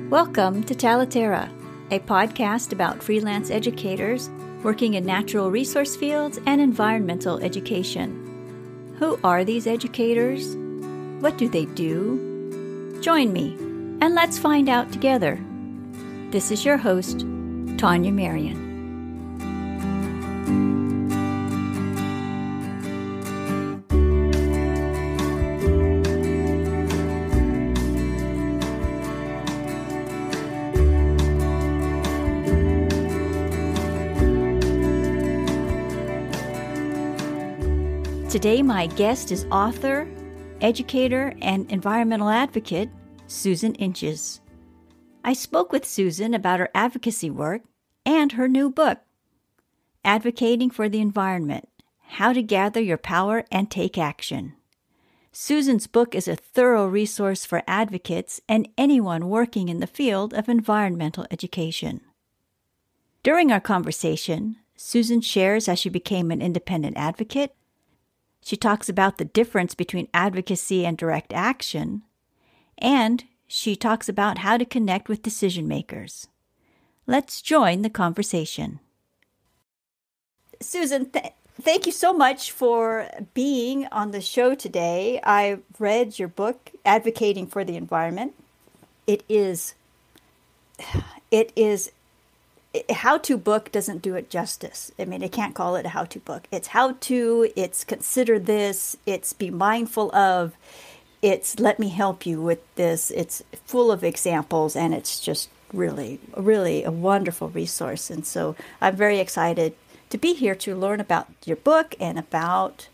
Welcome to Talaterra, a podcast about freelance educators working in natural resource fields and environmental education. Who are these educators? What do they do? Join me, and let's find out together. This is your host, Tanya Marion. Today, my guest is author, educator, and environmental advocate, Susan Inches. I spoke with Susan about her advocacy work and her new book, Advocating for the Environment: How to Gather Your Power and Take Action. Susan's book is a thorough resource for advocates and anyone working in the field of environmental education. During our conversation, Susan shares how she became an independent advocate. She talks about the difference between advocacy and direct action, and she talks about how to connect with decision makers. Let's join the conversation. Susan, thank you so much for being on the show today. I read your book, Advocating for the Environment. A how-to book doesn't do it justice. I mean, I can't call it a how-to book. It's how-to, it's consider this, it's be mindful of, it's let me help you with this. It's full of examples, and it's just really, really a wonderful resource. And so I'm very excited to be here to learn about your book and about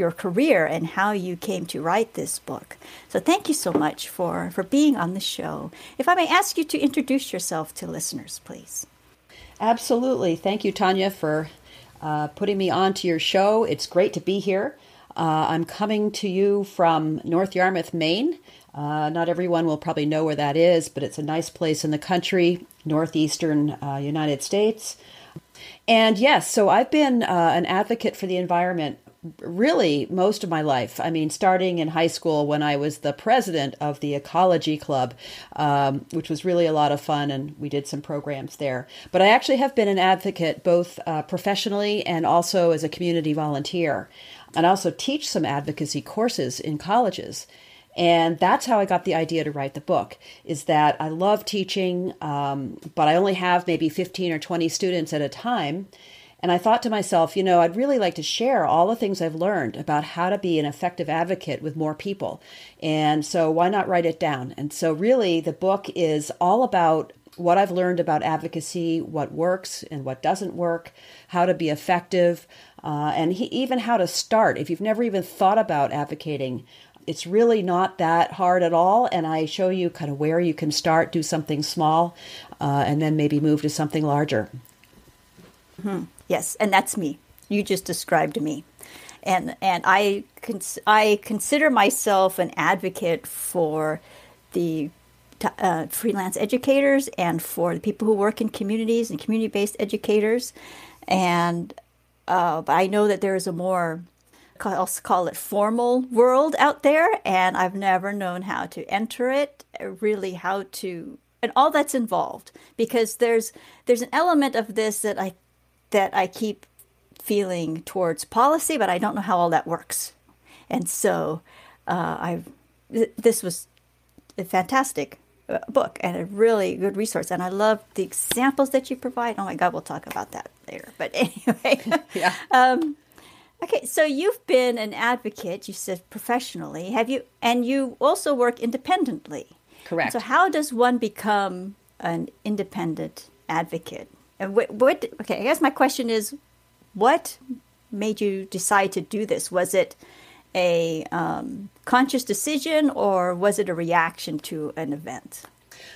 your career and how you came to write this book. So thank you so much for being on the show. If I may ask you to introduce yourself to listeners, please. Absolutely. Thank you, Tanya, for putting me onto your show. It's great to be here. I'm coming to you from North Yarmouth, Maine. Not everyone will probably know where that is, but it's a nice place in the country, northeastern United States. And yes, so I've been an advocate for the environment really most of my life. I mean, starting in high school when I was the president of the Ecology Club, which was really a lot of fun, and we did some programs there. But I actually have been an advocate both professionally and also as a community volunteer. And I also teach some advocacy courses in colleges. And that's how I got the idea to write the book, is that I love teaching, but I only have maybe 15 or 20 students at a time. And I thought to myself, I'd really like to share all the things I've learned about how to be an effective advocate with more people. And so why not write it down? And so really the book is all about what I've learned about advocacy, what works and what doesn't work, how to be effective, and even how to start. If you've never even thought about advocating, it's really not that hard at all. And I show you kind of where you can start, do something small, and then maybe move to something larger. Mm-hmm. Yes, and that's me. You just described me. And I consider myself an advocate for the freelance educators and for the people who work in communities and community-based educators. And but I know that there is a more, I'll call it formal world out there, and I've never known how to enter it, really how to, and all that's involved. Because there's an element of this that I keep feeling towards policy, but I don't know how all that works. And so this was a fantastic book and a really good resource. And I love the examples that you provide. Oh my God, we'll talk about that later. But anyway. Yeah. Okay, so you've been an advocate, you said professionally. Have you? And you also work independently. Correct. So how does one become an independent advocate? And okay, I guess my question is, what made you decide to do this? Was it a conscious decision, or was it a reaction to an event?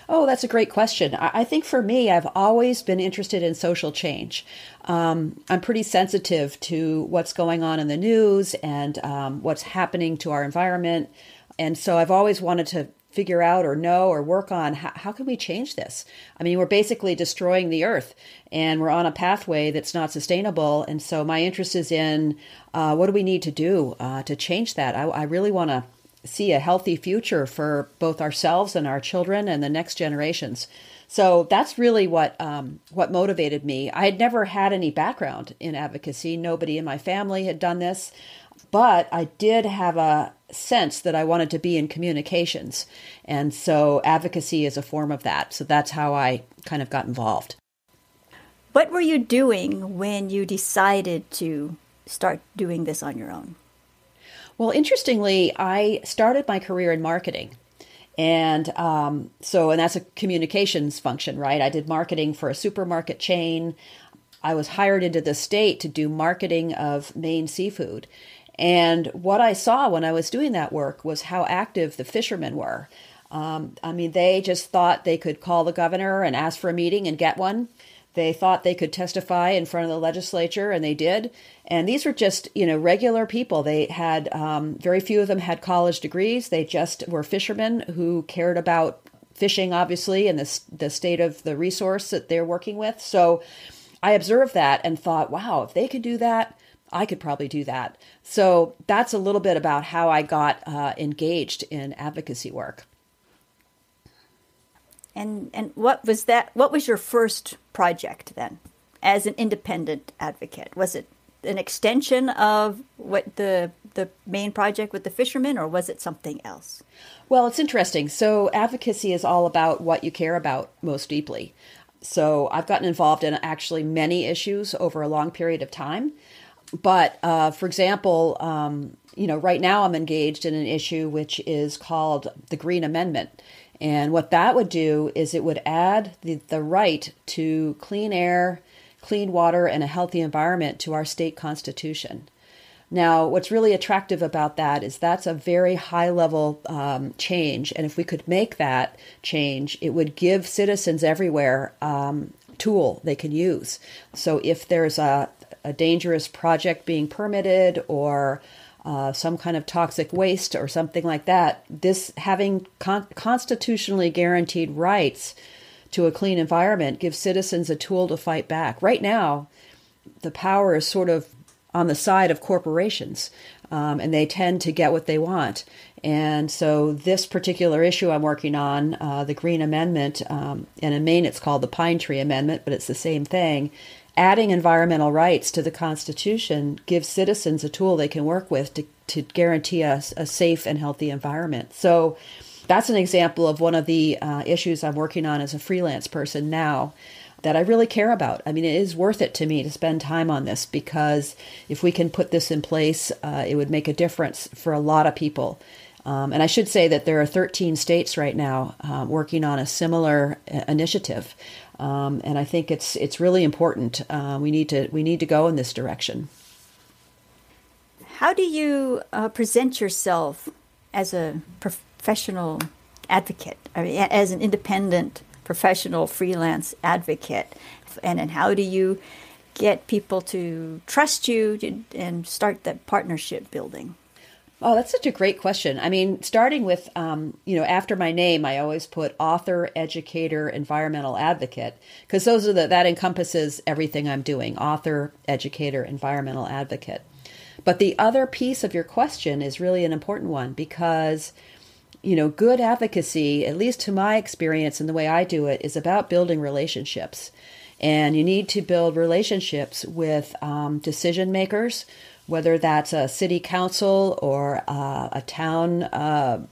Oh, that's a great question. I think for me, I've always been interested in social change. I'm pretty sensitive to what's going on in the news and what's happening to our environment. And so I've always wanted to figure out or know or work on how can we change this? I mean, we're basically destroying the earth and we're on a pathway that's not sustainable. And so my interest is in what do we need to do to change that? I really want to see a healthy future for both ourselves and our children and the next generations. So that's really what motivated me. I had never had any background in advocacy. Nobody in my family had done this, but I did have a sense that I wanted to be in communications. And so advocacy is a form of that. So that's how I kind of got involved. What were you doing when you decided to start doing this on your own? Well, interestingly, I started my career in marketing. And and that's a communications function, right? I did marketing for a supermarket chain. I was hired into the state to do marketing of Maine seafood. And what I saw when I was doing that work was how active the fishermen were. They just thought they could call the governor and ask for a meeting and get one. They thought they could testify in front of the legislature, and they did. And these were just, regular people. They had, very few of them had college degrees. They just were fishermen who cared about fishing, obviously, and the state of the resource that they're working with. So I observed that and thought, wow, if they could do that, I could probably do that. So that's a little bit about how I got engaged in advocacy work. And what was that? What was your first project then, as an independent advocate? Was it an extension of what the main project with the fishermen, or was it something else? Well, it's interesting. So advocacy is all about what you care about most deeply. So I've gotten involved in actually many issues over a long period of time. But for example, right now I'm engaged in an issue which is called the Green Amendment. And what that would do is it would add the right to clean air, clean water, and a healthy environment to our state constitution. Now, what's really attractive about that is that's a very high-level change. And if we could make that change, it would give citizens everywhere a tool they can use. So if there's a dangerous project being permitted or some kind of toxic waste or something like that, this having constitutionally guaranteed rights to a clean environment gives citizens a tool to fight back. Right now, the power is sort of on the side of corporations, and they tend to get what they want. And so this particular issue I'm working on, the Green Amendment, and in Maine it's called the Pine Tree Amendment, but it's the same thing. Adding environmental rights to the Constitution gives citizens a tool they can work with to guarantee us a safe and healthy environment. So that's an example of one of the issues I'm working on as a freelance person now that I really care about. I mean, it is worth it to me to spend time on this because if we can put this in place, it would make a difference for a lot of people. And I should say that there are 13 states right now working on a similar initiative. And I think it's really important. We need to go in this direction. How do you present yourself as a professional advocate? I mean, as an independent professional freelance advocate, and how do you get people to trust you and start that partnership building? Oh, that's such a great question. I mean, starting with, after my name, I always put author, educator, environmental advocate, because that encompasses everything I'm doing, author, educator, environmental advocate. But the other piece of your question is really an important one because, good advocacy, at least to my experience and the way I do it, is about building relationships. And you need to build relationships with decision makers, whether that's a city council or a town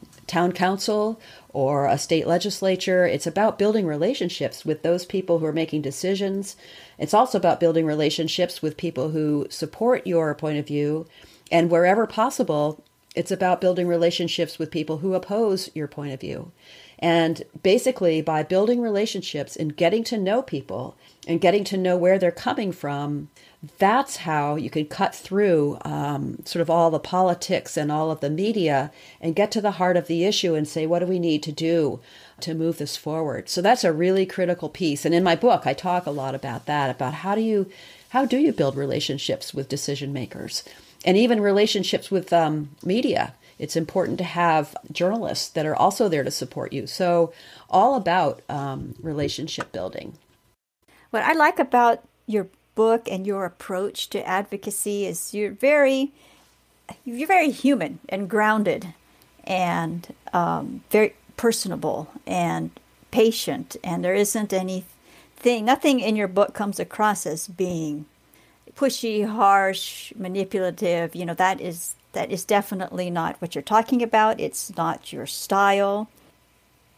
council or a state legislature. It's about building relationships with those people who are making decisions. It's also about building relationships with people who support your point of view. And wherever possible, it's about building relationships with people who oppose your point of view. And basically, by building relationships and getting to know people and getting to know where they're coming from, that's how you can cut through sort of all the politics and all of the media and get to the heart of the issue and say, what do we need to do to move this forward? So that's a really critical piece. And in my book, I talk a lot about that, about how do you build relationships with decision makers and even relationships with media. It's important to have journalists that are also there to support you. So all about relationship building. What I like about your book and your approach to advocacy is you're very human and grounded. and very personable and patient. And there isn't nothing in your book comes across as being pushy, harsh, manipulative. That is definitely not what you're talking about. It's not your style.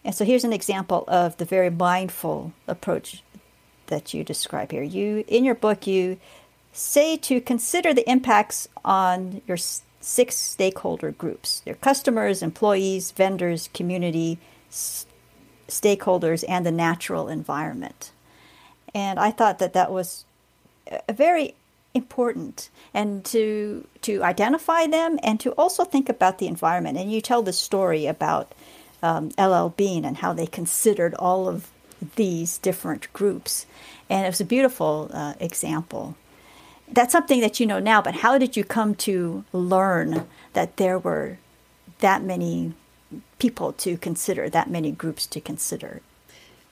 And so here's an example of the very mindful approach that you describe here. In your book, you say to consider the impacts on your 6 stakeholder groups: your customers, employees, vendors, community, stakeholders, and the natural environment. And I thought that was a very important, and to identify them and to also think about the environment. And you tell the story about LL Bean and how they considered all of these different groups. And it was a beautiful example. That's something that you know now, but how did you come to learn that there were that many people to consider, that many groups to consider?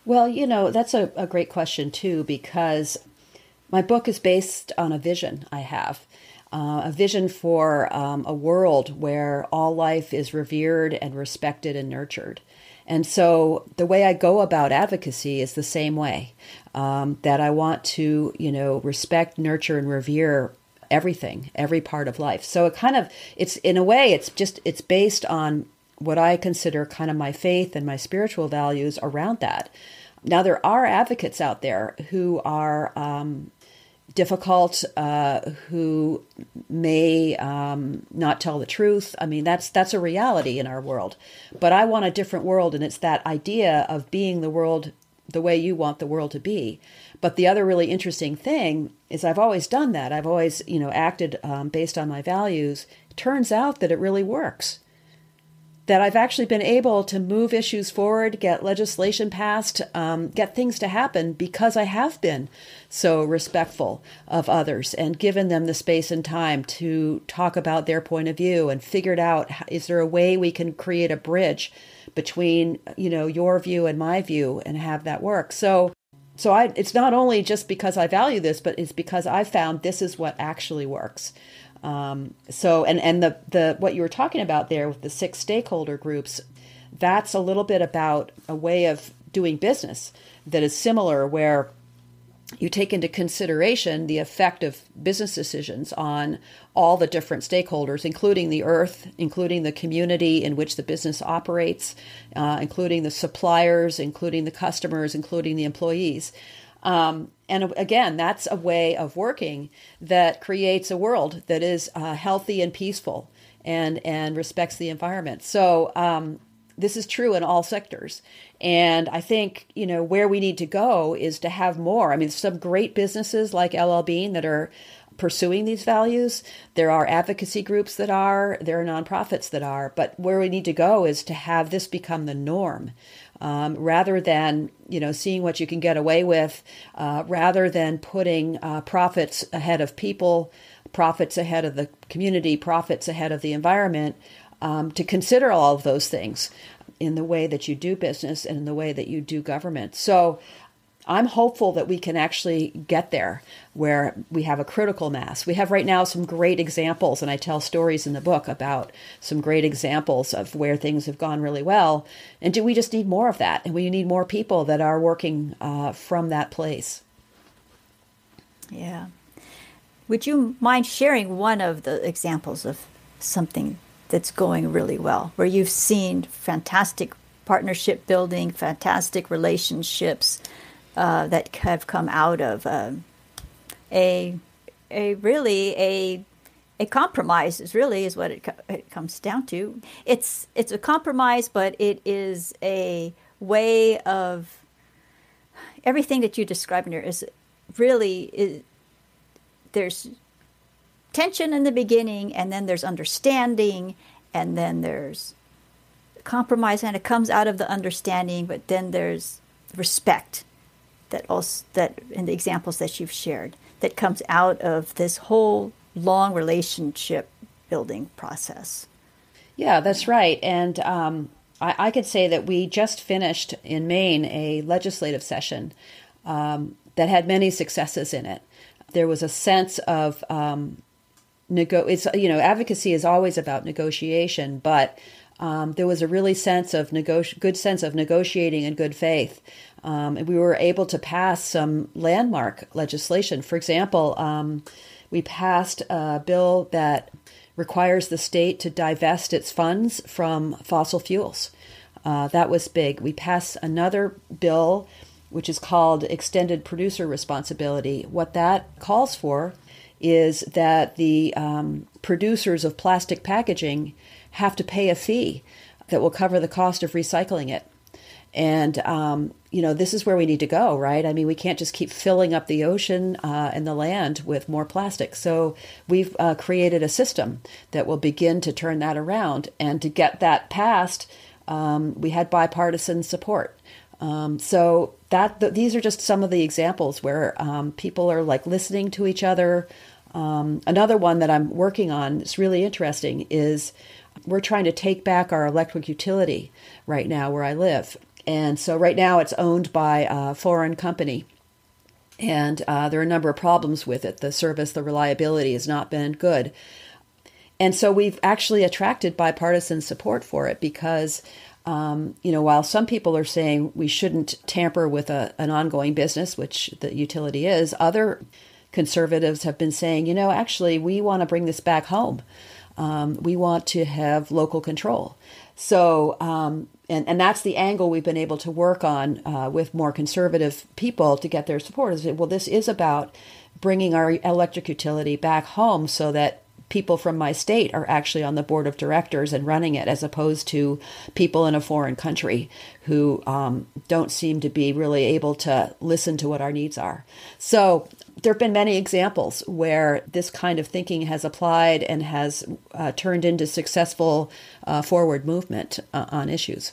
Well, that's a great question, too, because my book is based on a vision I have, a vision for a world where all life is revered and respected and nurtured. And so the way I go about advocacy is the same way, that I want to, respect, nurture, and revere everything, every part of life. So it's in a way, it's based on what I consider kind of my faith and my spiritual values around that. Now, there are advocates out there who are difficult, who may not tell the truth. I mean, that's a reality in our world. But I want a different world, and it's that idea of being the world the way you want the world to be. But the other really interesting thing is I've always done that. I've always, acted based on my values. It turns out that it really works. That I've actually been able to move issues forward, get legislation passed, get things to happen because I have been so respectful of others and given them the space and time to talk about their point of view and figured out, is there a way we can create a bridge between, your view and my view and have that work? So it's not only just because I value this, but it's because I found this is what actually works. The what you were talking about there with the 6 stakeholder groups, that's a little bit about a way of doing business that is similar, where you take into consideration the effect of business decisions on all the different stakeholders, including the earth, including the community in which the business operates, including the suppliers, including the customers, including the employees. And again, that's a way of working that creates a world that is healthy and peaceful and respects the environment. So this is true in all sectors. And I think, where we need to go is to have more. I mean, some great businesses like LL Bean that are pursuing these values. There are advocacy groups there are nonprofits that are. But where we need to go is to have this become the norm. Rather than, seeing what you can get away with, rather than putting profits ahead of people, profits ahead of the community, profits ahead of the environment, to consider all of those things in the way that you do business and in the way that you do government. So I'm hopeful that we can actually get there where we have a critical mass. We have right now some great examples, and I tell stories in the book about some great examples of where things have gone really well. And we just need more of that? And we need more people that are working from that place. Yeah. Would you mind sharing one of the examples of something that's going really well, where you've seen fantastic partnership building, fantastic relationships, that have come out of a compromise is what it comes down to. It's a compromise, but it is a way of everything that you describe in here there's tension in the beginning, and then there's understanding, and then there's compromise, and it comes out of the understanding, but then there's respect. That in the examples that you've shared, that comes out of this whole long relationship building process. Yeah, that's right. And I could say that we just finished in Maine a legislative session that had many successes in it. There was a sense of advocacy is always about negotiation, but there was a really good sense of negotiating in good faith. And we were able to pass some landmark legislation. For example, we passed a bill that requires the state to divest its funds from fossil fuels. That was big. We passed another bill, which is called Extended Producer Responsibility. What that calls for is that the producers of plastic packaging have to pay a fee that will cover the cost of recycling it. And, this is where we need to go, right? I mean, we can't just keep filling up the ocean and the land with more plastic. So we've created a system that will begin to turn that around. And to get that passed, we had bipartisan support. So these are just some of the examples where people are like listening to each other. Another one that I'm working on, it's really interesting, is we're trying to take back our electric utility right now where I live. And so right now it's owned by a foreign company. And there are a number of problems with it. The service, the reliability has not been good. And so we've actually attracted bipartisan support for it because, while some people are saying we shouldn't tamper with an ongoing business, which the utility is, other conservatives have been saying, actually, we want to bring this back home. We want to have local control. So, and that's the angle we've been able to work on with more conservative people to get their support. Is that, well, this is about bringing our electric utility back home so that people from my state are actually on the board of directors and running it, as opposed to people in a foreign country who don't seem to be really able to listen to what our needs are. So there have been many examples where this kind of thinking has applied and has turned into successful forward movement on issues.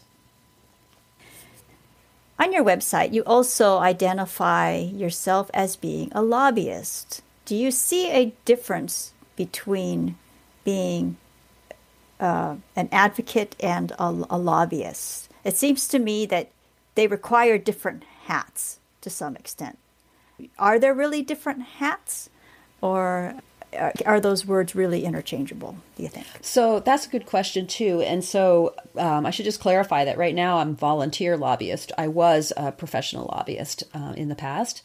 On your website, you also identify yourself as being a lobbyist. Do you see a difference between being an advocate and a lobbyist? It seems to me that they require different hats to some extent. Are there really different hats, or are those words really interchangeable, do you think? So that's a good question, too. And so I should just clarify that right now I'm volunteer lobbyist. I was a professional lobbyist in the past.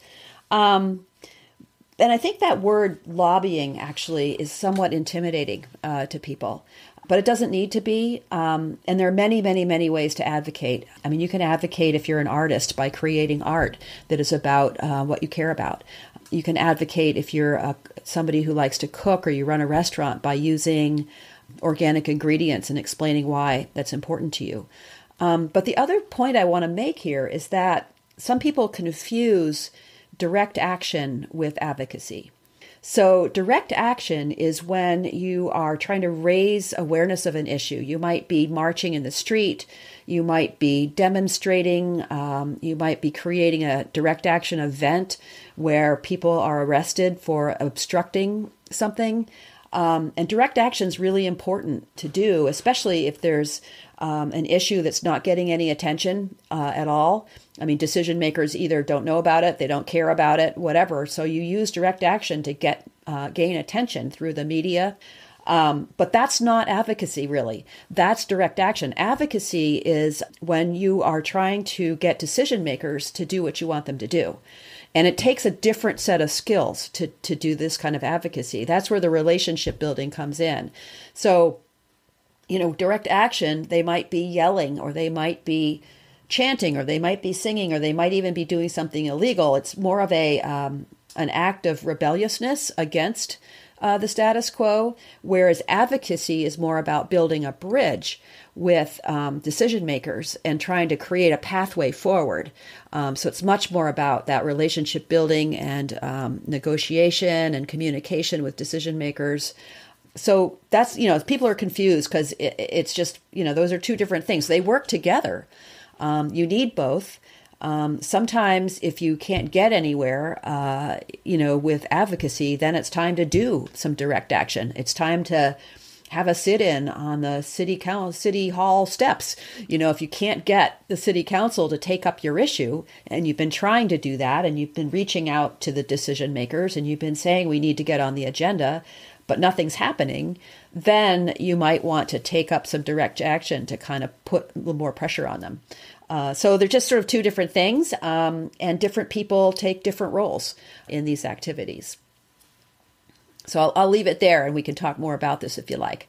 And I think that word lobbying actually is somewhat intimidating to people, but it doesn't need to be. And there are many, many, many ways to advocate. I mean, you can advocate if you're an artist by creating art that is about what you care about. You can advocate if you're somebody who likes to cook or you run a restaurant by using organic ingredients and explaining why that's important to you. But the other point I want to make here is that some people confuse direct action with advocacy. So direct action is when you are trying to raise awareness of an issue. You might be marching in the street, you might be demonstrating, you might be creating a direct action event where people are arrested for obstructing something. And direct action is really important to do, especially if there's an issue that's not getting any attention at all. I mean, decision makers either don't know about it, they don't care about it, whatever. So you use direct action to gain attention through the media. But that's not advocacy, really. That's direct action. Advocacy is when you are trying to get decision makers to do what you want them to do. And it takes a different set of skills to do this kind of advocacy. That's where the relationship building comes in. So, direct action, they might be yelling, or they might be chanting, or they might be singing, or they might even be doing something illegal. It's more of an act of rebelliousness against the status quo, whereas advocacy is more about building a bridge with decision makers and trying to create a pathway forward. So it's much more about that relationship building and negotiation and communication with decision makers. So that's, people are confused because it's just, those are two different things. They work together. You need both. Sometimes if you can't get anywhere, with advocacy, then it's time to do some direct action. It's time to have a sit-in on the city hall steps. If you can't get the city council to take up your issue, and you've been trying to do that, and you've been reaching out to the decision makers, and you've been saying we need to get on the agenda, but nothing's happening, then you might want to take up some direct action to kind of put a little more pressure on them. So they're just sort of two different things, and different people take different roles in these activities. So I'll leave it there, and we can talk more about this if you like.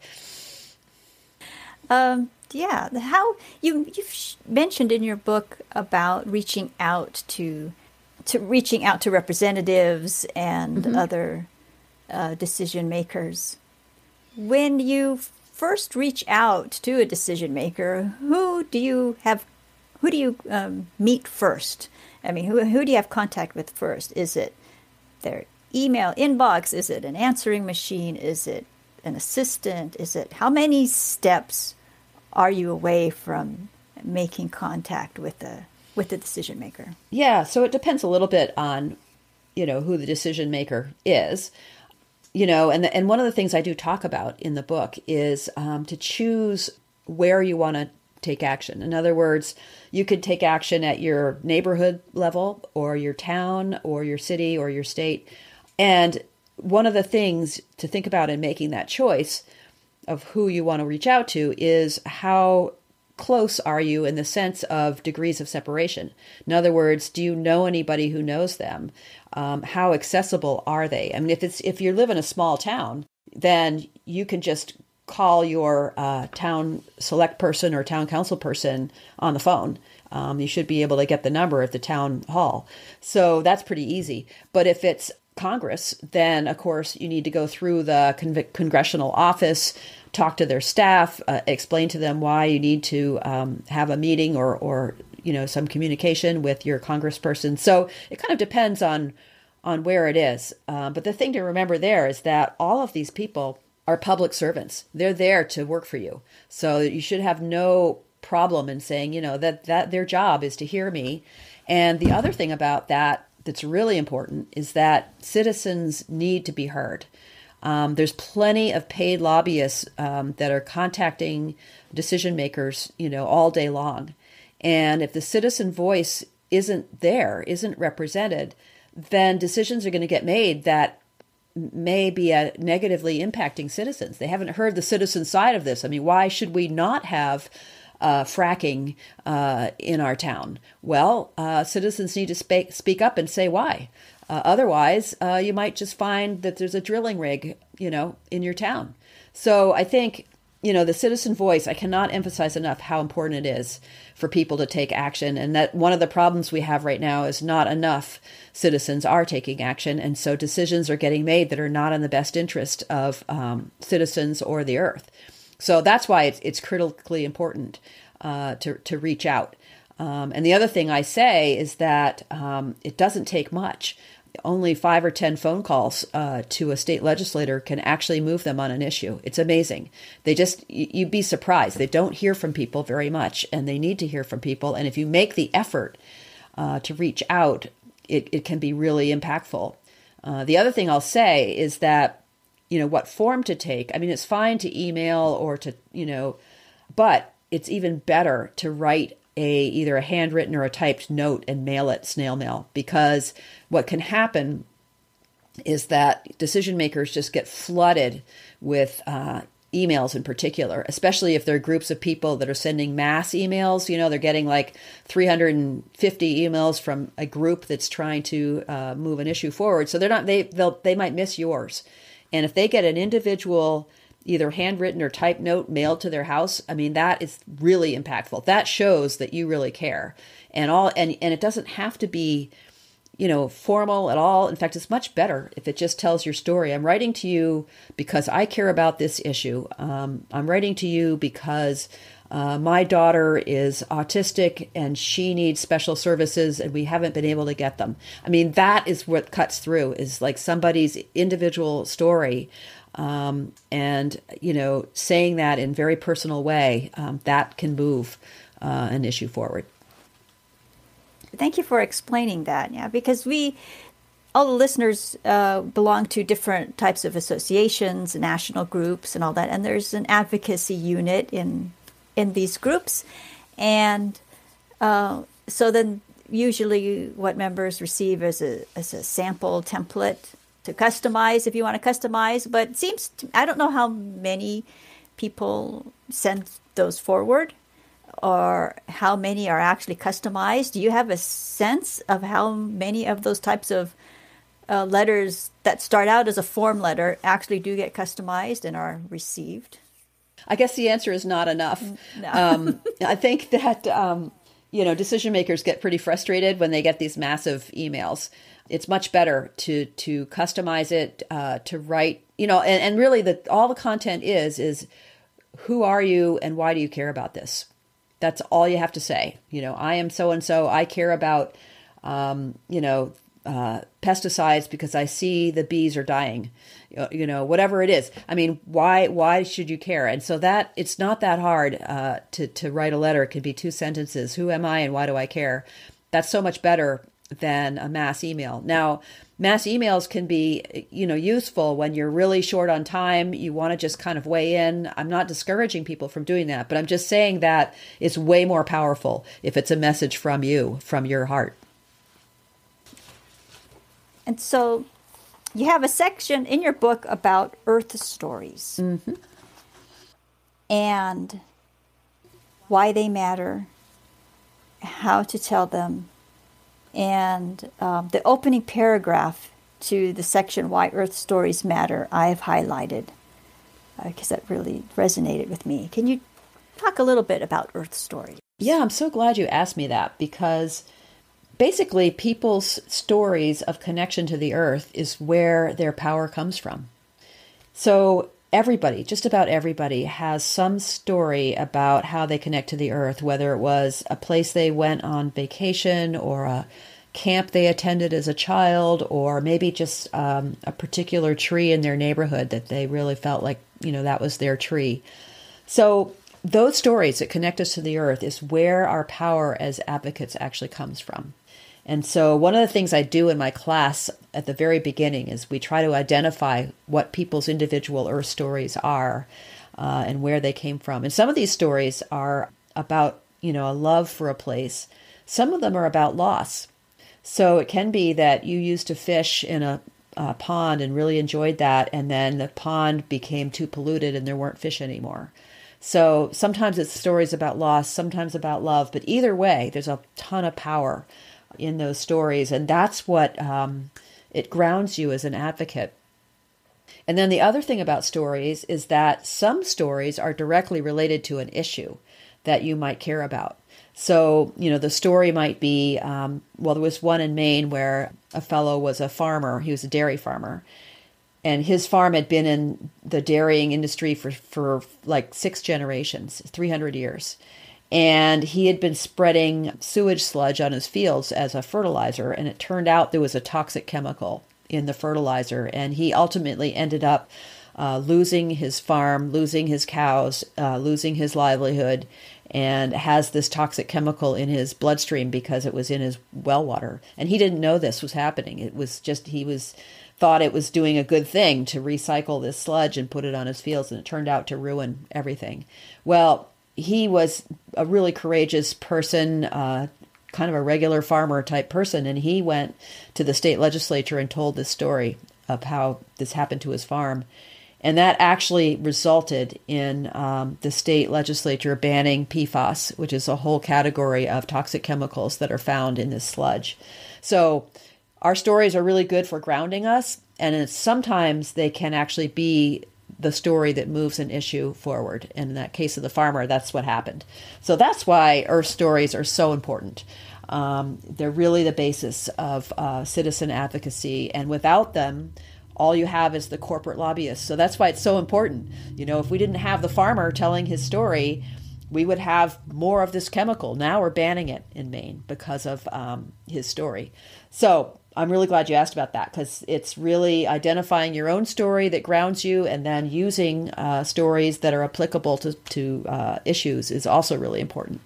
Yeah, how you've mentioned in your book about reaching out to representatives and other decision makers. When you first reach out to a decision maker, who do you meet first? I mean, who do you have contact with first? Is it their email inbox? Is it an answering machine? Is it an assistant? Is it how many steps are you away from making contact with the decision maker? Yeah, so it depends a little bit on, who the decision maker is. And one of the things I do talk about in the book is to choose where you want to take action. In other words, you could take action at your neighborhood level or your town or your city or your state. And one of the things to think about in making that choice of who you want to reach out to is how close are you in the sense of degrees of separation? In other words, do you know anybody who knows them? How accessible are they? I mean, if you live in a small town, then you can just call your town select person or town council person on the phone. You should be able to get the number at the town hall. So that's pretty easy. But if it's Congress, then of course you need to go through the congressional office, talk to their staff, explain to them why you need to have a meeting or some communication with your congressperson. So it kind of depends on where it is. But the thing to remember there is that all of these people are public servants. They're there to work for you. So you should have no problem in saying, that their job is to hear me. And the other thing about that's really important is that citizens need to be heard. There's plenty of paid lobbyists that are contacting decision makers, all day long. And if the citizen voice isn't represented, then decisions are going to get made that may be negatively impacting citizens. They haven't heard the citizen side of this. I mean, why should we not have fracking in our town? Well, citizens need to speak up and say why. Otherwise, you might just find that there's a drilling rig, in your town. So I think, the citizen voice, I cannot emphasize enough how important it is for people to take action. And that one of the problems we have right now is not enough citizens are taking action. And so decisions are getting made that are not in the best interest of citizens or the earth. So that's why it's critically important to reach out. And the other thing I say is that it doesn't take much. Only 5 or 10 phone calls to a state legislator can actually move them on an issue. It's amazing. You'd be surprised. They don't hear from people very much, and they need to hear from people. And if you make the effort to reach out, it can be really impactful. The other thing I'll say is that, what form to take. I mean, it's fine to email or to, but it's even better to write either a handwritten or a typed note and mail it snail mail, because what can happen is that decision makers just get flooded with emails in particular, especially if they're groups of people that are sending mass emails. They're getting like 350 emails from a group that's trying to move an issue forward. So they might miss yours. And if they get an individual either handwritten or typed note mailed to their house, I mean, that is really impactful. That shows that you really care. And it doesn't have to be, formal at all. In fact, it's much better if it just tells your story. I'm writing to you because I care about this issue. I'm writing to you because my daughter is autistic and she needs special services and we haven't been able to get them. I mean, that is what cuts through, is like somebody's individual story. And saying that in a very personal way, that can move an issue forward. Thank you for explaining that. Yeah, because all the listeners belong to different types of associations, national groups, and all that. And there's an advocacy unit in these groups, and so then usually what members receive is a sample template to customize if you want to customize, but it seems I don't know how many people send those forward or how many are actually customized. Do you have a sense of how many of those types of letters that start out as a form letter actually do get customized and are received? I guess the answer is not enough. No. I think that, decision makers get pretty frustrated when they get these massive emails. It's much better to customize it, to write, and really all the content is who are you and why do you care about this? That's all you have to say. I am so-and-so. I care about, pesticides because I see the bees are dying, whatever it is. I mean, why should you care? And so that it's not that hard to write a letter. It can be 2 sentences. Who am I and why do I care? That's so much better than a mass email. Now, mass emails can be, useful when you're really short on time. You want to just kind of weigh in. I'm not discouraging people from doing that, but I'm just saying that it's way more powerful if it's a message from you, from your heart. And so you have a section in your book about earth stories and why they matter, how to tell them, and the opening paragraph to the section Why Earth Stories Matter I have highlighted because that really resonated with me. Can you talk a little bit about earth stories? Yeah, I'm so glad you asked me that because basically, people's stories of connection to the earth is where their power comes from. So everybody, just about everybody, has some story about how they connect to the earth, whether it was a place they went on vacation or a camp they attended as a child, or maybe just a particular tree in their neighborhood that they really felt like, that was their tree. So those stories that connect us to the earth is where our power as advocates actually comes from. And so one of the things I do in my class at the very beginning is we try to identify what people's individual earth stories are and where they came from. And some of these stories are about, a love for a place. Some of them are about loss. So it can be that you used to fish in a pond and really enjoyed that, and then the pond became too polluted and there weren't fish anymore. So sometimes it's stories about loss, sometimes about love, but either way, there's a ton of power in those stories. And that's what it grounds you as an advocate. And then the other thing about stories is that some stories are directly related to an issue that you might care about. So, the story might be, there was one in Maine where a fellow was a farmer. He was a dairy farmer. And his farm had been in the dairying industry for like 6 generations, 300 years. And he had been spreading sewage sludge on his fields as a fertilizer, and it turned out there was a toxic chemical in the fertilizer, and he ultimately ended up losing his farm, losing his cows, losing his livelihood, and has this toxic chemical in his bloodstream because it was in his well water. And he didn't know this was happening. It was just thought it was doing a good thing to recycle this sludge and put it on his fields, and it turned out to ruin everything. Well, he was a really courageous person, kind of a regular farmer type person, and he went to the state legislature and told this story of how this happened to his farm. And that actually resulted in the state legislature banning PFAS, which is a whole category of toxic chemicals that are found in this sludge. So our stories are really good for grounding us, and sometimes they can actually be the story that moves an issue forward. And in that case of the farmer, that's what happened. So that's why earth stories are so important. They're really the basis of citizen advocacy. And without them, all you have is the corporate lobbyists. So that's why it's so important. If we didn't have the farmer telling his story, we would have more of this chemical. Now we're banning it in Maine because of his story. So I'm really glad you asked about that, because it's really identifying your own story that grounds you, and then using stories that are applicable to issues is also really important.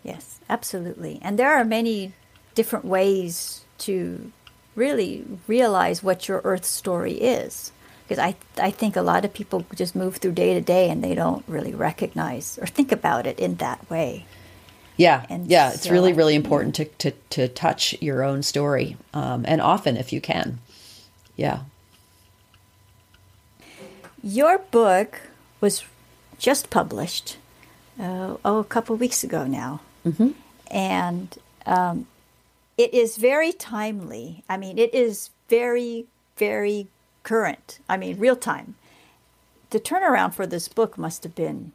Yes, absolutely. And there are many different ways to really realize what your earth story is. Because I think a lot of people just move through day to day and they don't really recognize or think about it in that way. Yeah, it's really, really important to touch your own story, and often if you can. Yeah. Your book was just published, a couple of weeks ago now. Mm-hmm. And it is very timely. I mean, it is very, very current. I mean, real time. The turnaround for this book must have been,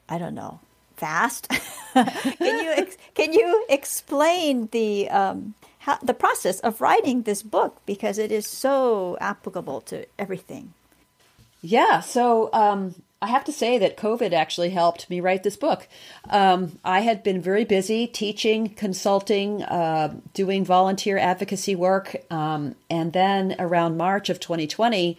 I don't know, fast. Can you explain the process of writing this book, because it is so applicable to everything? Yeah. So I have to say that COVID actually helped me write this book. I had been very busy teaching, consulting, doing volunteer advocacy work. And then around March of 2020,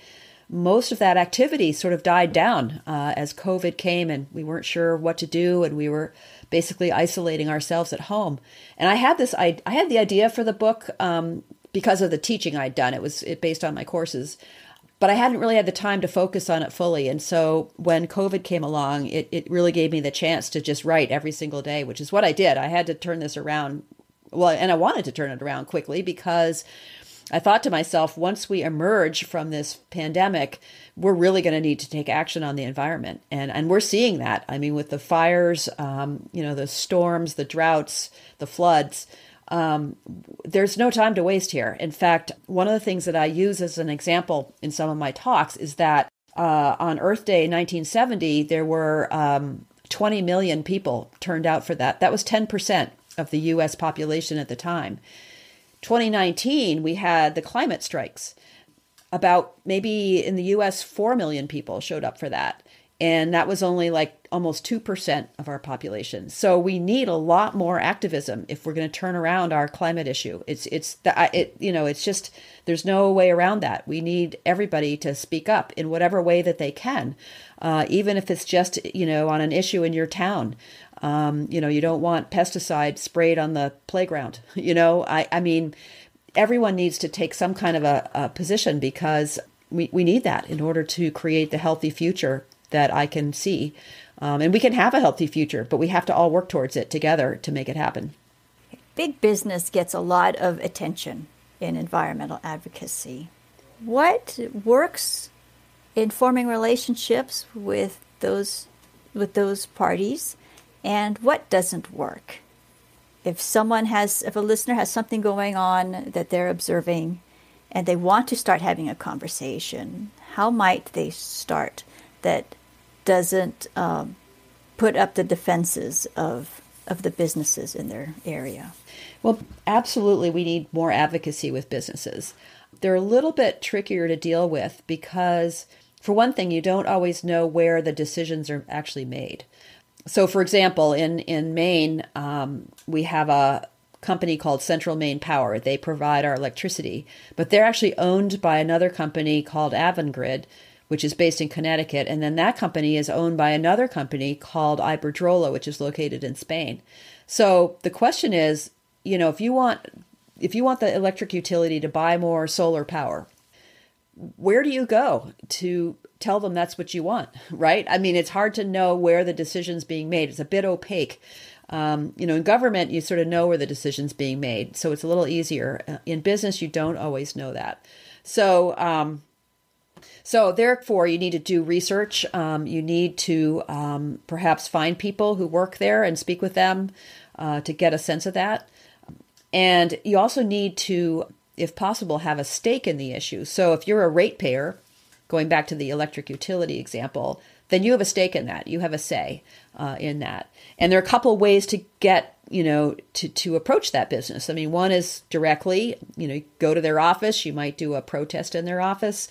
most of that activity sort of died down as COVID came, and we weren't sure what to do, and we were basically isolating ourselves at home. And I had the idea for the book because of the teaching I'd done. It was based on my courses, but I hadn't really had the time to focus on it fully. And so when COVID came along, it really gave me the chance to just write every single day, which is what I did. I had to turn this around. Well, and I wanted to turn it around quickly because I thought to myself, once we emerge from this pandemic, we're really going to need to take action on the environment. And we're seeing that. I mean, with the fires, the storms, the droughts, the floods, there's no time to waste here. In fact, one of the things that I use as an example in some of my talks is that on Earth Day 1970, there were 20 million people turned out for that. That was 10% of the U.S. population at the time. 2019, we had the climate strikes. About maybe in the U.S., 4 million people showed up for that. And that was only like almost 2% of our population. So we need a lot more activism if we're going to turn around our climate issue. It's just, there's no way around that. We need everybody to speak up in whatever way that they can, even if it's just, on an issue in your town. You don't want pesticide sprayed on the playground. I mean, everyone needs to take some kind of a position, because we need that in order to create the healthy future that I can see. And we can have a healthy future, but we have to all work towards it together to make it happen. Big business gets a lot of attention in environmental advocacy. What works in forming relationships with those parties, and what doesn't work? If a listener has something going on that they're observing and they want to start having a conversation, how might they start that doesn't put up the defenses of the businesses in their area? Well, absolutely, we need more advocacy with businesses. They're a little bit trickier to deal with because, for one thing, you don't always know where the decisions are actually made. So, for example, in Maine, we have a company called Central Maine Power. They provide our electricity, but they're actually owned by another company called Avangrid, which is based in Connecticut. And then that company is owned by another company called Iberdrola, which is located in Spain. So the question is, if you want the electric utility to buy more solar power, where do you go to tell them that's what you want, right? I mean, it's hard to know where the decision's being made. It's a bit opaque. In government, you sort of know where the decision's being made, so it's a little easier. In business, you don't always know that. So therefore, you need to do research. You need to perhaps find people who work there and speak with them to get a sense of that. And you also need to, if possible, have a stake in the issue. So if you're a ratepayer, going back to the electric utility example, then you have a stake in that. You have a say in that. And there are a couple ways to get, to approach that business. I mean, one is directly, go to their office. You might do a protest in their office.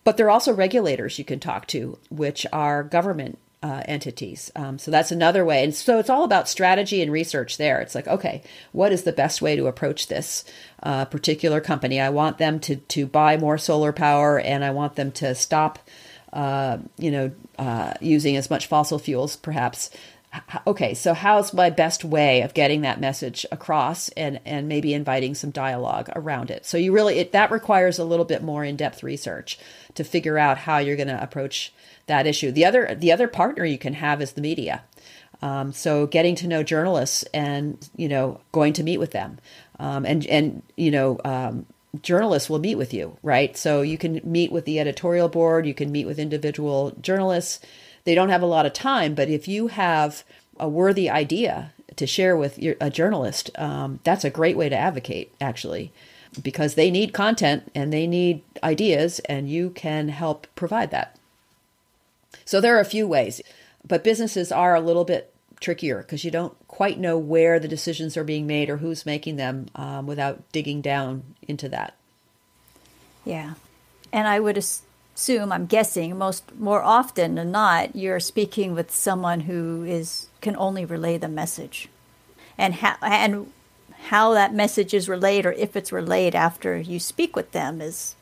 But there are also regulators you can talk to, which are government entities. So that's another way. And so it's all about strategy and research there. It's like, okay, what is the best way to approach this particular company? I want them to buy more solar power, and I want them to stop, using as much fossil fuels, perhaps. Okay, so how's my best way of getting that message across and maybe inviting some dialogue around it? So that requires a little bit more in-depth research to figure out how you're going to approach that issue. The other partner you can have is the media. So getting to know journalists and, going to meet with them, journalists will meet with you, right? So you can meet with the editorial board, you can meet with individual journalists. They don't have a lot of time, but if you have a worthy idea to share with a journalist, that's a great way to advocate, actually, because they need content and they need ideas, and you can help provide that. So there are a few ways, but businesses are a little bit trickier because you don't quite know where the decisions are being made or who's making them without digging down into that. Yeah. And I would assume, I'm guessing, more often than not, you're speaking with someone who can only relay the message. And how that message is relayed, or if it's relayed after you speak with them, is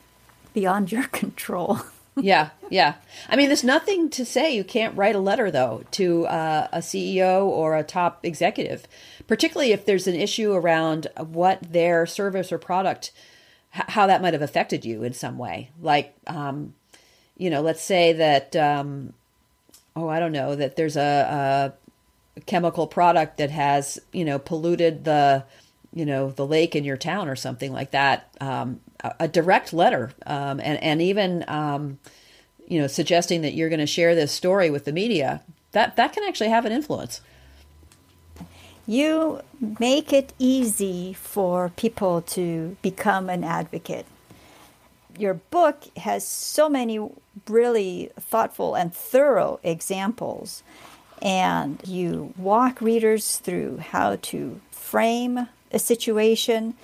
beyond your control. Yeah. I mean, there's nothing to say you can't write a letter, though, to a CEO or a top executive, particularly if there's an issue around what their service or product, how that might have affected you in some way. Like, let's say that, I don't know, that there's a chemical product that has, polluted the lake in your town or something like that. A direct letter, and even, suggesting that you're going to share this story with the media, that can actually have an influence. You make it easy for people to become an advocate. Your book has so many really thoughtful and thorough examples, and you walk readers through how to frame a situation,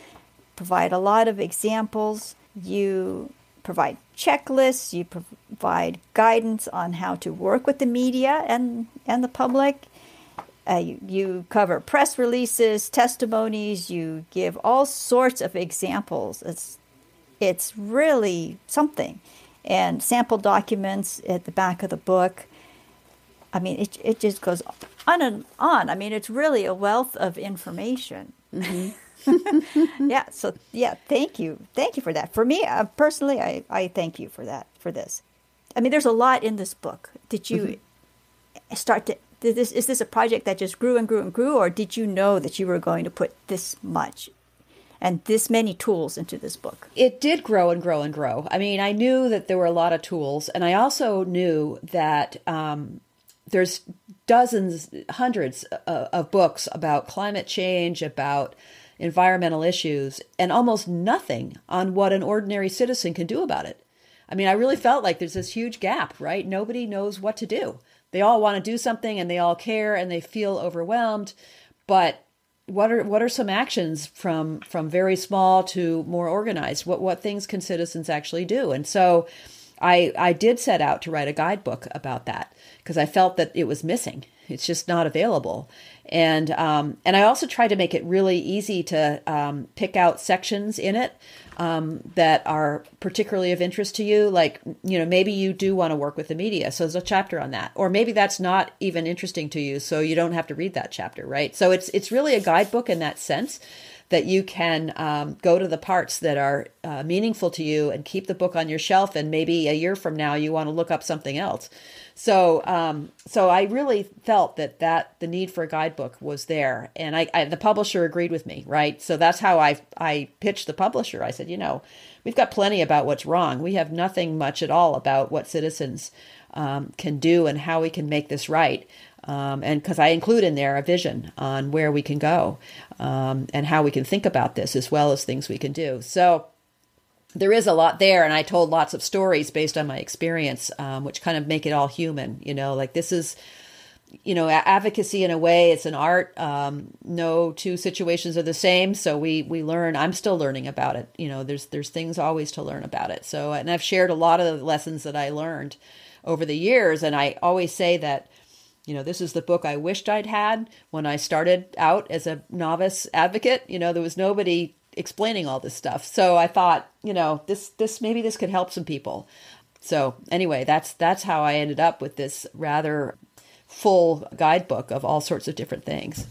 provide a lot of examples. You provide checklists. You provide guidance on how to work with the media and the public. You cover press releases, testimonies. You give all sorts of examples. It's really something. And sample documents at the back of the book. I mean, it just goes on and on. I mean, it's really a wealth of information. Mm-hmm. Thank you for that. For me, personally, I thank you for that, for this. I mean, there's a lot in this book. Did you is this a project that just grew and grew and grew, or did you know that you were going to put this much and this many tools into this book? It did grow and grow and grow. I mean, I knew that there were a lot of tools, and I also knew that there's dozens, hundreds of books about climate change, about environmental issues, and almost nothing on what an ordinary citizen can do about it. I mean, I really felt like there's this huge gap, right? Nobody knows what to do. They all want to do something, and they all care, and they feel overwhelmed. But what are some actions from very small to more organized? What things can citizens actually do? And so I did set out to write a guidebook about that because I felt that it was missing. It's just not available. And I also tried to make it really easy to pick out sections in it that are particularly of interest to you. Like, maybe you do want to work with the media, so there's a chapter on that. Or maybe that's not even interesting to you, so you don't have to read that chapter, right? So it's really a guidebook in that sense, that you can go to the parts that are meaningful to you and keep the book on your shelf, and maybe a year from now you want to look up something else. So I really felt that the need for a guidebook was there, and the publisher agreed with me, right? So that's how I pitched the publisher. I said, we've got plenty about what's wrong. We have nothing much at all about what citizens can do and how we can make this right. And because I include in there a vision on where we can go and how we can think about this, as well as things we can do. So there is a lot there, and I told lots of stories based on my experience, which kind of make it all human. Like this is, advocacy in a way. It's an art. No two situations are the same, so we learn. I'm still learning about it. There's things always to learn about it. So, and I've shared a lot of the lessons that I learned over the years, and I always say that, this is the book I wished I'd had when I started out as a novice advocate. There was nobody explaining all this stuff. So I thought, this maybe this could help some people. So anyway, that's how I ended up with this rather full guidebook of all sorts of different things.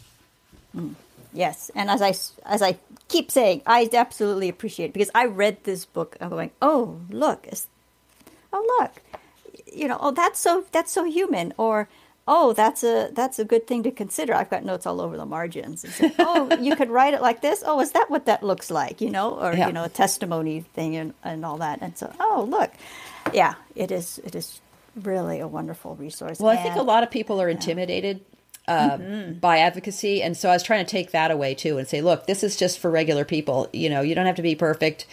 Yes, and as I keep saying, I absolutely appreciate it, because I read this book. I'm going, oh look, that's so human, or oh, that's a good thing to consider. I've got notes all over the margins. And say, oh, you could write it like this. Oh, is that what that looks like? Or Yeah. a testimony thing and all that. And so, oh, look, yeah, it is really a wonderful resource. Well, I think a And lot of people are intimidated by advocacy. And so I was trying to take that away too and say, look, this is just for regular people. You don't have to be perfect.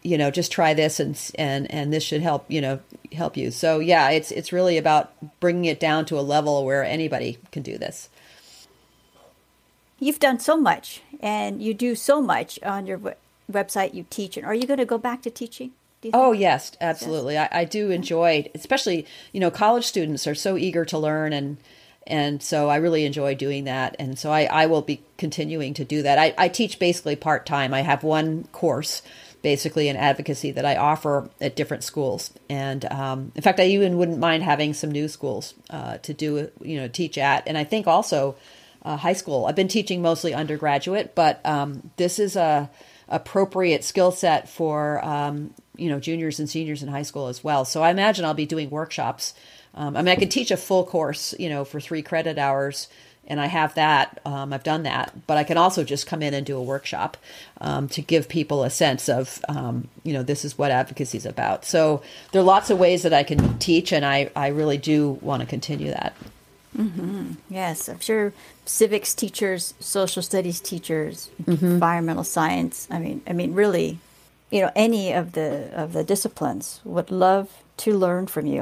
Just try this and this should help you. So yeah, it's really about bringing it down to a level where anybody can do this. you've done so much, and you do so much on your website. You teach, and are you going to go back to teaching? Do you Oh, think? yes, absolutely. I do enjoy, especially, college students are so eager to learn and so I really enjoy doing that. And so I will be continuing to do that. I teach basically part-time. I have one course basically in advocacy that I offer at different schools. And in fact, I even wouldn't mind having some new schools to do, teach at. And I think also high school. I've been teaching mostly undergraduate, but this is a appropriate skill set for juniors and seniors in high school as well. So I imagine I'll be doing workshops. I could teach a full course, for 3 credit hours, and I have that. I've done that, but I can also just come in and do a workshop to give people a sense of, this is what advocacy is about. So there are lots of ways that I can teach, and I really do want to continue that. Yes, I'm sure civics teachers, social studies teachers, environmental science. I mean, really, any of the disciplines would love to learn from you.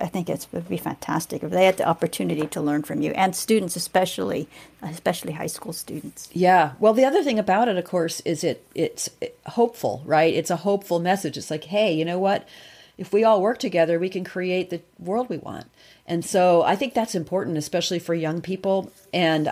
I think it would be fantastic if they had the opportunity to learn from you, and students especially high school students. Yeah. Well, the other thing about it, of course, is it's hopeful, right? It's a hopeful message. It's like, hey, you know what? If we all work together, we can create the world we want. And so I think that's important, especially for young people. And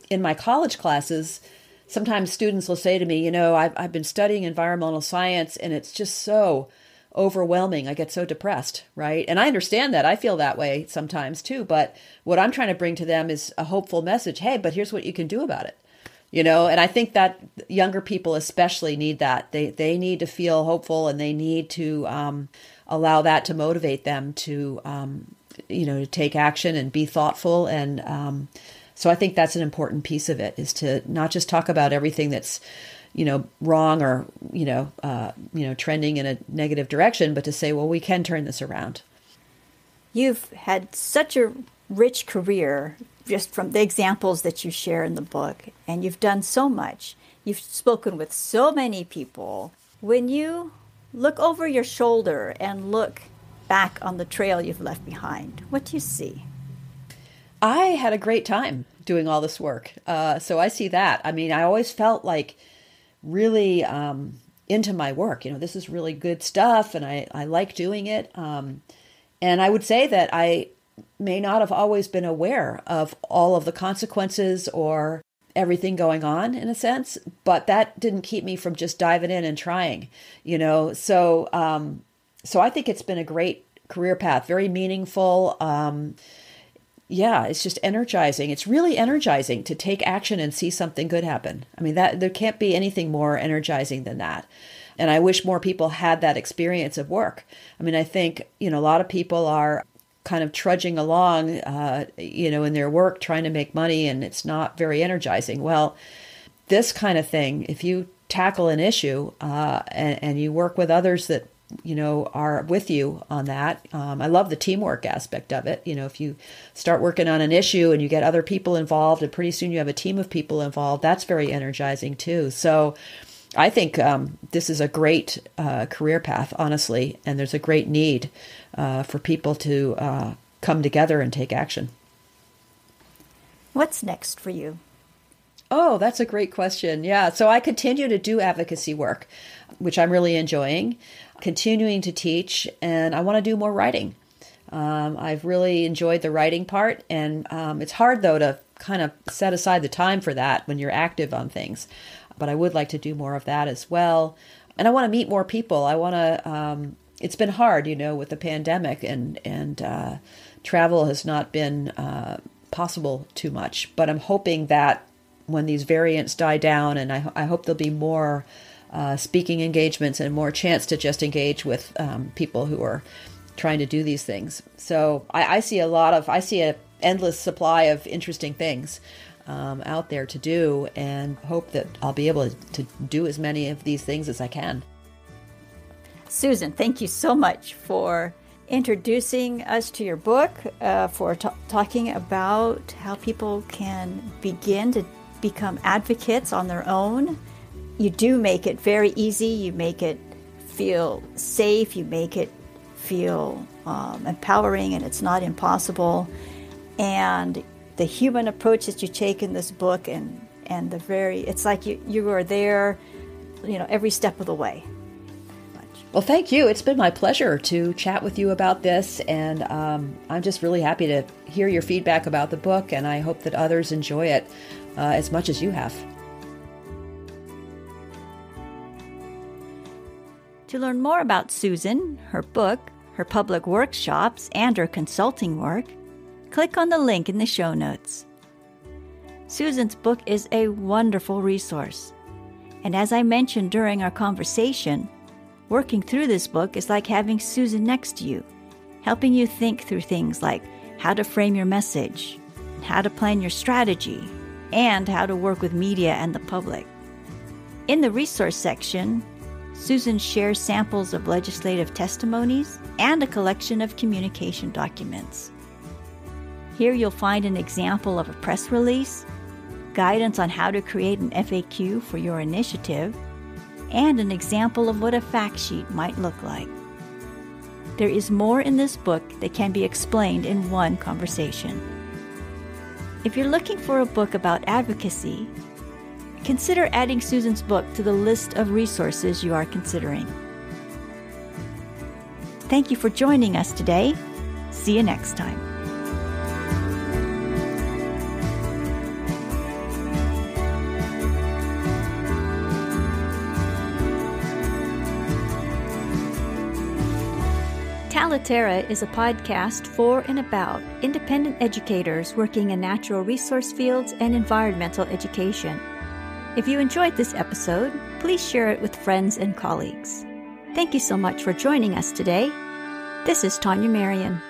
in my college classes, sometimes students will say to me, I've been studying environmental science, and it's just so overwhelming. I get so depressed, right? And I understand that. I feel that way sometimes too. But what I'm trying to bring to them is a hopeful message. Hey, but here's what you can do about it. And I think that younger people especially need that. They need to feel hopeful, and they need to allow that to motivate them to, to take action and be thoughtful. And so I think that's an important piece of it, is to not just talk about everything that's wrong or, trending in a negative direction, but to say, well, we can turn this around. You've had such a rich career just from the examples that you share in the book, and you've done so much. You've spoken with so many people. When you look over your shoulder and look back on the trail you've left behind, what do you see? I had a great time doing all this work. So I see that. I always felt like really into my work. This is really good stuff, and I like doing it. And I would say that I may not have always been aware of all of the consequences or everything going on, in a sense, but that didn't keep me from just diving in and trying, So I think it's been a great career path, very meaningful. Yeah, it's just energizing. It's really energizing to take action and see something good happen. That there can't be anything more energizing than that. And I wish more people had that experience of work. I think, a lot of people are kind of trudging along, in their work, trying to make money, and it's not very energizing. Well, this kind of thing, if you tackle an issue and you work with others that are with you on that. I love the teamwork aspect of it. If you start working on an issue and you get other people involved, and pretty soon you have a team of people involved, that's very energizing too. So I think this is a great career path, honestly, and there's a great need for people to come together and take action. What's next for you? Oh, that's a great question. Yeah. So I continue to do advocacy work, which I'm really enjoying, continuing to teach, and I want to do more writing. I've really enjoyed the writing part, and it's hard, though, to kind of set aside the time for that when you're active on things. But I would like to do more of that as well. And I want to meet more people. I want to, it's been hard, with the pandemic, and travel has not been possible too much. But I'm hoping that when these variants die down, and I hope there'll be more speaking engagements and more chance to just engage with people who are trying to do these things. So I see a endless supply of interesting things out there to do, and hope that I'll be able to do as many of these things as I can. Susan, thank you so much for introducing us to your book, for talking about how people can begin to become advocates on their own. You do make it very easy. You make it feel safe. You make it feel empowering, and it's not impossible. And the human approach that you take in this book, and it's like you are there, every step of the way. Well, thank you. It's been my pleasure to chat with you about this, and I'm just really happy to hear your feedback about the book, and I hope that others enjoy it as much as you have. To learn more about Susan, her book, her public workshops, and her consulting work, click on the link in the show notes. Susan's book is a wonderful resource, and as I mentioned during our conversation, working through this book is like having Susan next to you, helping you think through things like how to frame your message, how to plan your strategy, and how to work with media and the public. In the resource section, Susan shares samples of legislative testimonies and a collection of communication documents. Here you'll find an example of a press release, guidance on how to create an FAQ for your initiative, and an example of what a fact sheet might look like. There is more in this book that can be explained in one conversation. If you're looking for a book about advocacy, consider adding Susan's book to the list of resources you are considering. Thank you for joining us today. See you next time. Talitera is a podcast for and about independent educators working in natural resource fields and environmental education. If you enjoyed this episode, please share it with friends and colleagues. Thank you so much for joining us today. This is Tanya Marion.